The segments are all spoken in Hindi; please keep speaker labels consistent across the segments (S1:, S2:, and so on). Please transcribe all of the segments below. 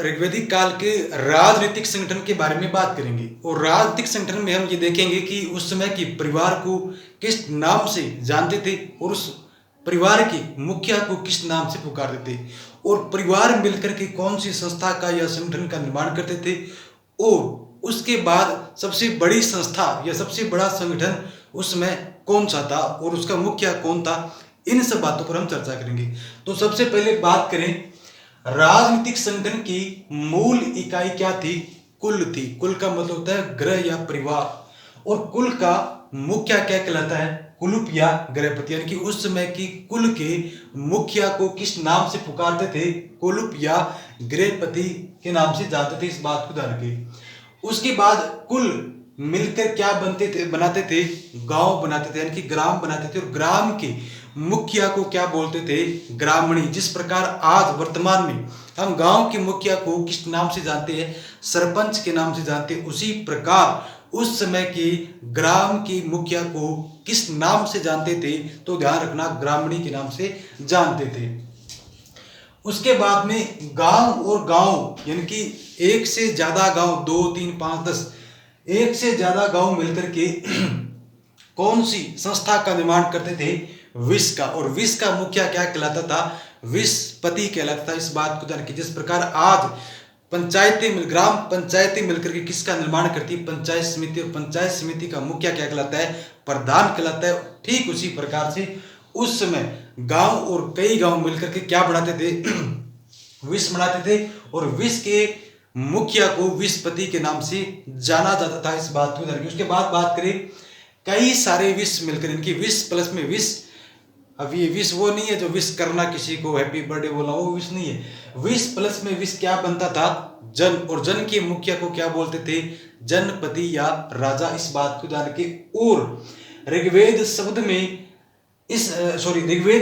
S1: ऋग्वैदिक काल के राजनीतिक संगठन के बारे में बात करेंगे और राजनीतिक संगठन में हम ये देखेंगे कि उस समय की परिवार को किस नाम से जानते थे और उस परिवार के मुखिया को किस नाम से पुकारते थे और परिवार मिलकर के कौन सी संस्था का या संगठन का निर्माण करते थे और उसके बाद सबसे बड़ी संस्था या सबसे बड़ा संगठन उस समय कौन सा था और उसका मुखिया कौन था। इन सब बातों पर हम चर्चा करेंगे। तो सबसे पहले बात करें, राजनीतिक संगठन की मूल इकाई क्या थी? कुल थी। कुल का मतलब होता है ग्रह या परिवार और कुल का मुखिया क्या कहलाता है? कुलुप या गृहपति। यानी कि उस समय की कुल के मुखिया को किस नाम से पुकारते थे? कुलुप या गृहपति के नाम से जानते थे। इस बात को ध्यान रखिए। उसके बाद कुल मिलकर क्या बनाते थे? गांव बनाते थे, यानी कि ग्राम बनाते थे और ग्राम के मुखिया को क्या बोलते थे? ग्रामणी। जिस प्रकार आज वर्तमान में हम गांव के मुखिया को किस नाम से जानते हैं? सरपंच के नाम से जानते हैं। उसी प्रकार उस समय के ग्राम के मुखिया को किस नाम से जानते थे? तो ध्यान रखना, ग्रामणी के नाम से जानते थे। उसके बाद में गांव और गांव, यानी कि एक से ज्यादा गांव, 2, 3, 5, 10, एक से ज्यादा गांव मिलकर के कौन सी संस्था का निर्माण करते थे? विस का। और विस का मुखिया क्या कहलाता था? विसपति कहलाता था। इस बात को जान के जिस प्रकार आज ग्राम पंचायतें मिलकर के किसका निर्माण करती है? पंचायत समिति। और पंचायत समिति का मुखिया क्या कहलाता है? प्रधान कहलाता है। ठीक उसी प्रकार से उस समय गांव और कई गांव मिलकर के क्या बनाते थे? विस बनाते थे और विस के मुखिया को विसपति के नाम से जाना जाता था। इस बात को ध्यान। उसके बाद बात करें, कई सारे विस मिलकर, इनकी विस प्लस में विस। अब ये विश वो नहीं है जो विश करना किसी को हैप्पी बर्थडे बोला, वो विश नहीं है। विश प्लस में विश क्या बनता था? जन। और जन के मुखिया को क्या बोलते थे? जनपति या राजा। इस बात को जान के। और ऋग्वेद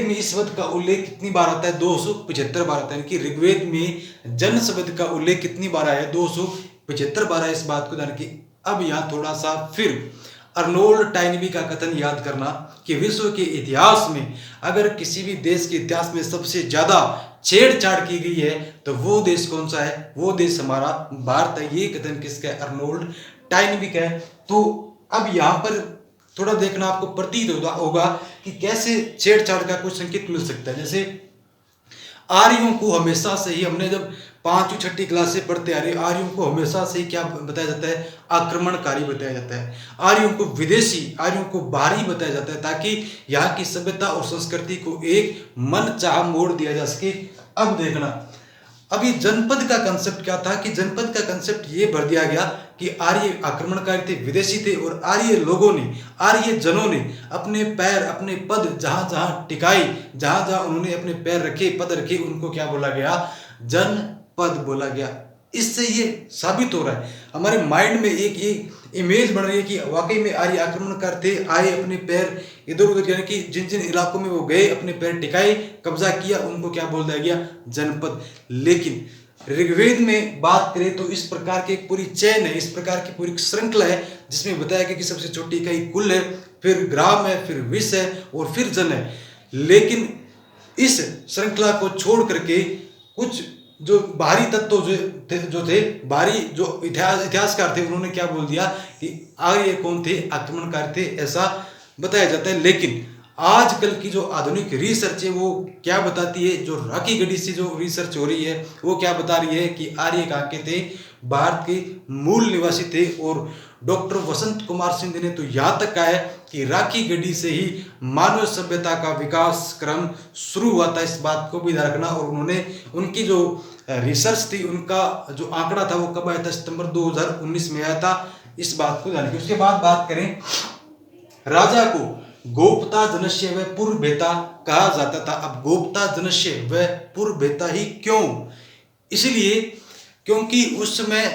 S1: में इस शब्द का उल्लेख कितनी बार आता है? 275 बार आता है। कि ऋग्वेद में जन शब्द का उल्लेख कितनी बार आया है? 275 बार है। इस बात को जान के अब यहाँ थोड़ा सा फिर अर्नोल्ड टाइनबी का कथन याद करना कि विश्व के इतिहास में अगर किसी भी देश के इतिहास में सबसे ज्यादा छेड़छाड़ की गई है तो वो देश कौन सा है? वो देश हमारा भारत है। ये कथन किसका है? अर्नोल्ड टाइनबी का है। तो अब यहाँ पर थोड़ा देखना आपको प्रतीत होगा कि कैसे छेड़छाड़ का कुछ संकेत मिल सकता है। जैसे आर्यों को हमेशा से ही, हमने जब 5वीं 6वीं क्लास से पढ़ते आ रहे, आर्यों को हमेशा से ही क्या बताया जाता है? आक्रमणकारी बताया जाता है। आर्यों को विदेशी, आर्यों को बाहरी बताया जाता है ताकि यहाँ की सभ्यता और संस्कृति को एक मन चाह मोड़ दिया जा सके। अब देखना, अभी जनपद का कंसेप्ट क्या था? कि जनपद का कंसेप्ट ये भर दिया गया कि आर्य आक्रमणकारी थे, विदेशी थे और आर्य लोगों ने, आर्य जनों ने अपने पैर, अपने पद जहां जहां टिकाई, जहां जहां उन्होंने अपने पैर रखे, पद रखे, उनको क्या बोला गया? जनपद बोला गया। इससे ये साबित हो रहा है, हमारे माइंड में एक ये इमेज बन रही है कि वाकई में आर्य आक्रमणकार थे, आए अपने पैर इधर उधर, यानी कि जिन जिन इलाकों में वो गए अपने पैर टिकाए, कब्जा किया, उनको क्या बोल दिया गया? जनपद। लेकिन ऋग्वेद में बात करें तो इस प्रकार की एक पूरी चेन है, इस प्रकार की पूरी श्रृंखला है जिसमें बताया गया कि सबसे छोटी इकाई कुल है, फिर ग्राम है, फिर विष है और फिर जन है। लेकिन इस श्रृंखला को छोड़ करके कुछ जो बाहरी तत्व जो थे बाहरी जो इतिहासकार थे, उन्होंने क्या बोल दिया कि आर्य कौन थे? आक्रमणकारी थे, ऐसा बताया जाता है। लेकिन आजकल की जो आधुनिक रिसर्च है वो क्या बताती है? जो राखी गढ़ी से जो रिसर्च हो रही है वो क्या बता रही है कि आर्य कहाँ के थे? भारत के मूल निवासी थे। और डॉक्टर वसंत कुमार सिंह ने तो यहाँ तक कहा है कि राखी गढ़ी से ही मानव सभ्यता का विकास क्रम शुरू हुआ था। इस बात को भी ध्यान रखना। और उन्होंने, उनकी जो रिसर्च थी, उनका जो आंकड़ा था वो कब आया था? सितंबर 2019 में आया था। इस बात को ध्यान रखिए। उसके बाद बात करें, राजा को गोप्ता जनस्य व पुरभेता कहा जाता था। अब गोप्ता जनस्य व पुरभेता ही क्यों? इसलिए क्योंकि उस समय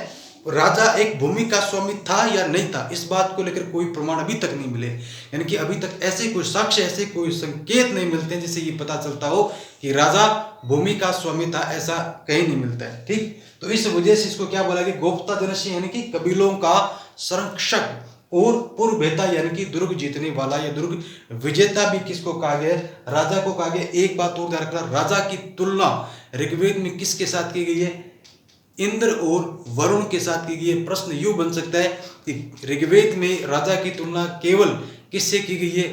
S1: राजा एक भूमि का स्वामी था या नहीं था, इस बात को लेकर कोई प्रमाण अभी तक नहीं मिले। यानी कि अभी तक ऐसे कोई साक्ष्य, ऐसे कोई संकेत नहीं मिलते हैं जिससे ये पता चलता हो कि राजा भूमि का स्वामी था, ऐसा कहीं नहीं मिलता है। ठीक, तो इस वजह से इसको क्या बोला गया? गोप्ता जनस्य, यानी कि कबीलों का संरक्षक। और पुरभेता यानी कि दुर्ग जीतने वाला या दुर्ग विजेता भी किसको कहा गया? राजा को कहा गया। एक बात और ध्यान रखना, राजा की तुलना ऋग्वेद में किसके साथ की गई है? इंद्र और वरुण के साथ की गई है। प्रश्न यूं बन सकता है कि ऋग्वेद में राजा की तुलना केवल किससे की गई है?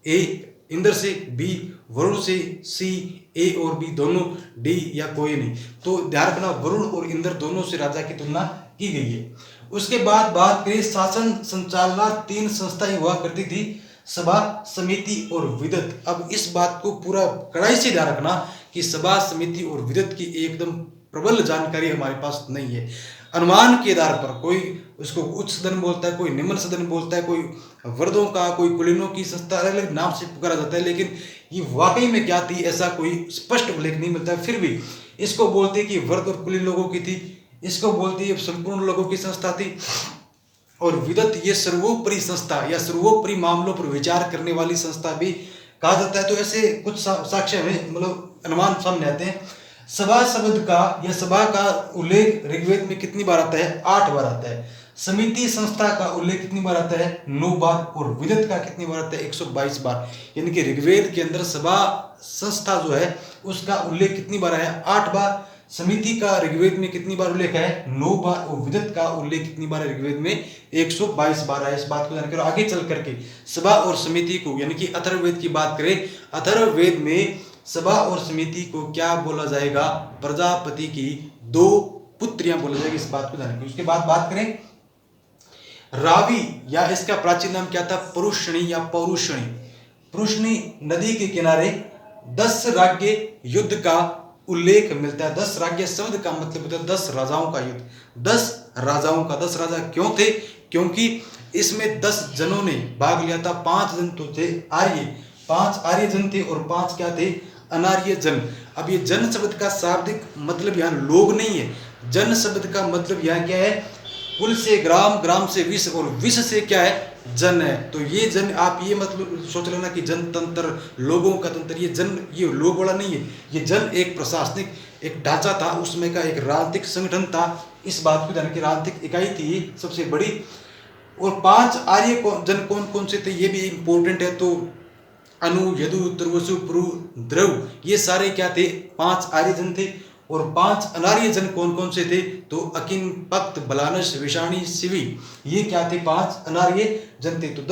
S1: ए इंद्र से, बी वरुण से, सी ए और बी दोनों, डी या कोई नहीं। तो ध्यान रखना वरुण और इंद्र दोनों से राजा की तुलना की गई है। उसके बाद बात करें शासन संचालना 3 संस्थाएं हुआ करती थी, सभा, समिति और विदत। अब इस बात को पूरा कड़ाई से ध्यान रखना कि सभा, समिति और विदत की एकदम प्रबल जानकारी हमारे पास नहीं है। अनुमान के आधार पर कोई उसको उच्च सदन बोलता है, कोई निम्न सदन बोलता है, कोई वर्दों का, कोई कुलीनों की संस्था, अलग अलग नाम से पुकारा जाता है, लेकिन ये वाकई में क्या थी ऐसा कोई स्पष्ट उल्लेख नहीं मिलता। फिर भी इसको बोलते कि वर्ग और कुलीन लोगों की थी, इसको बोलते ये संपूर्ण लोगों की संस्था थी, और विदत ये सर्वोपरि संस्था या सर्वोपरि मामलों पर विचार करने वाली संस्था भी कहा जाता है। तो ऐसे कुछ साक्ष्य में मतलब अनुमान सामने आते हैं। सभा शब्द का या सभा का उल्लेख ऋग्वेद में कितनी बार आता है? 8 बार आता है। समिति संस्था का उल्लेख कितनी बार आता है? 9 बार। और विदत का कितनी बार आता है? 122 बार। यानी कि ऋग्वेद के अंदर सभा संस्था जो है उसका उल्लेख कितनी बार है? 8 बार। समिति का ऋग्वेद में कितनी बार उल्लेख है? 9 बार। और विदत का उल्लेख कितनी बार है ऋग्वेद में? 122 बार है। इस बात को जानकर आगे चल करके सभा और समिति को यानी कि अथर्ववेद की बात करें, अथर्ववेद में सभा और समिति को क्या बोला जाएगा? प्रजापति की 2 पुत्रियां बोला जाएगी। इस बात को जानकर उसके बाद बात करें रावी या इसका प्राचीन नाम क्या था? पुरुषणी या पौरुषणी। पुरुषणी नदी के किनारे 10 राज्य युद्ध का उल्लेख मिलता है। 10 राज्य शब्द का मतलब होता है 10 राजाओं का युद्ध। 10 राजाओं का, 10 राजा क्यों थे? क्योंकि इसमें 10 जनों ने भाग लिया था। 5 जन तो थे आर्य, 5 आर्य जन थे और 5 क्या थे? अनार्य जन। अब ये जन शब्द का शाब्दिक मतलब यहाँ लोग नहीं है। जन शब्द का मतलब यहाँ क्या है? कुल से ग्राम, ग्राम से विश्व और विश्व से क्या है? जन है। तो ये जन आप ये मतलब सोच लेना कि जनतंत्र, लोगों का तंत्र, ये जन ये लोग वाला नहीं है। ये जन एक प्रशासनिक एक ढांचा था, उसमें का एक राजनीतिक संगठन था। इस बात को जान के राजनीतिक इकाई थी सबसे बड़ी। और 5 आर्य जन कौन कौन से थे ये भी इम्पोर्टेंट है। तो अनु, यदु, तुर्वसु, पुरु, द्रव ये सारे क्या थे? 5 आर्य जन थे। और 5 अनार्य जन कौन कौन से थे? तो अकिन, पक्त, बलानस, विषाणी, शिवी ये क्या थे? 5 अनार्य जन थे। तो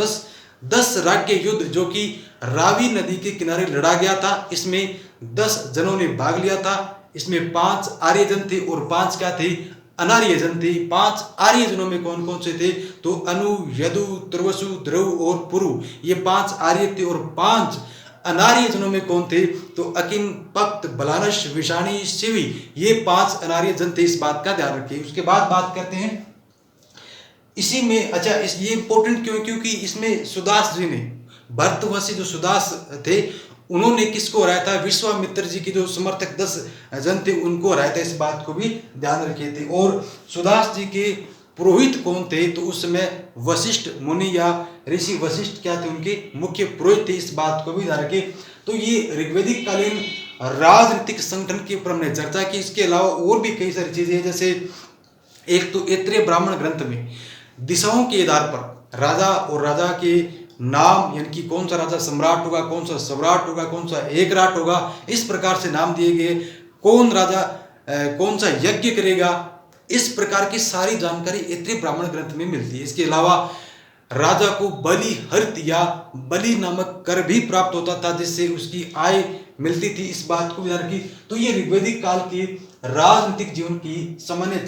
S1: 10 राज्य युद्ध जो कि रावी नदी के किनारे लड़ा गया था, इसमें 10 जनों ने भाग लिया था। इसमें 5 आर्य जन थे और 5 क्या थे? अनार्य जन थे। 5 आर्य जनों में कौन कौन से थे? तो अनु, यदु, तुर्वसु, द्रव और पुरु ये 5 आर्य थे। और 5 अनार्य जनों में कौन थे? तो अकिन, पक्त, बलानस, विषाणी, शिवी ये 5 अनार्य जन थे। इस बात का ध्यान रखिए। उसके बाद बात करते हैं इसी में, अच्छा ये इंपॉर्टेंट क्यों? क्योंकि इसमें सुदास जी ने, भरतवंशी जो सुदास थे उन्होंने किसको हराया था? विश्वामित्र जी की जो समर्थक 10 जन थे उनको हराया था। इस बात को भी ध्यान रखे थे। और सुदास जी के पुरोहित कौन थे? तो उस समय वशिष्ठ मुनि या ऋषि वशिष्ठ क्या थे? उनके मुख्य पुरोहित थे। इस बात को भी ध्यान रखे। तो ये ऋग्वैदिक कालीन राजनीतिक संगठन के ऊपर हमने चर्चा की। इसके अलावा और भी कई सारी चीजें, जैसे एक तो ऐत्रेय ब्राह्मण ग्रंथ में दिशाओं के आधार पर राजा और राजा के नाम यानी कि कौन सा राजा सम्राट होगा, कौन सा स्वराट होगा, कौन सा एकराट होगा, इस प्रकार से नाम दिए गए। कौन राजा कौन सा यज्ञ करेगा, इस प्रकार की सारी जानकारी ऐत्रेय ब्राह्मण ग्रंथ में मिलती है। इसके अलावा राजा को बलि हर्त या बलि नामक कर भी प्राप्त होता था जिससे उसकी आय मिलती थी। इस बात को ध्यान रखिए। तो ये ऋग्वैदिक काल के राजनीतिक जीवन की सामान्य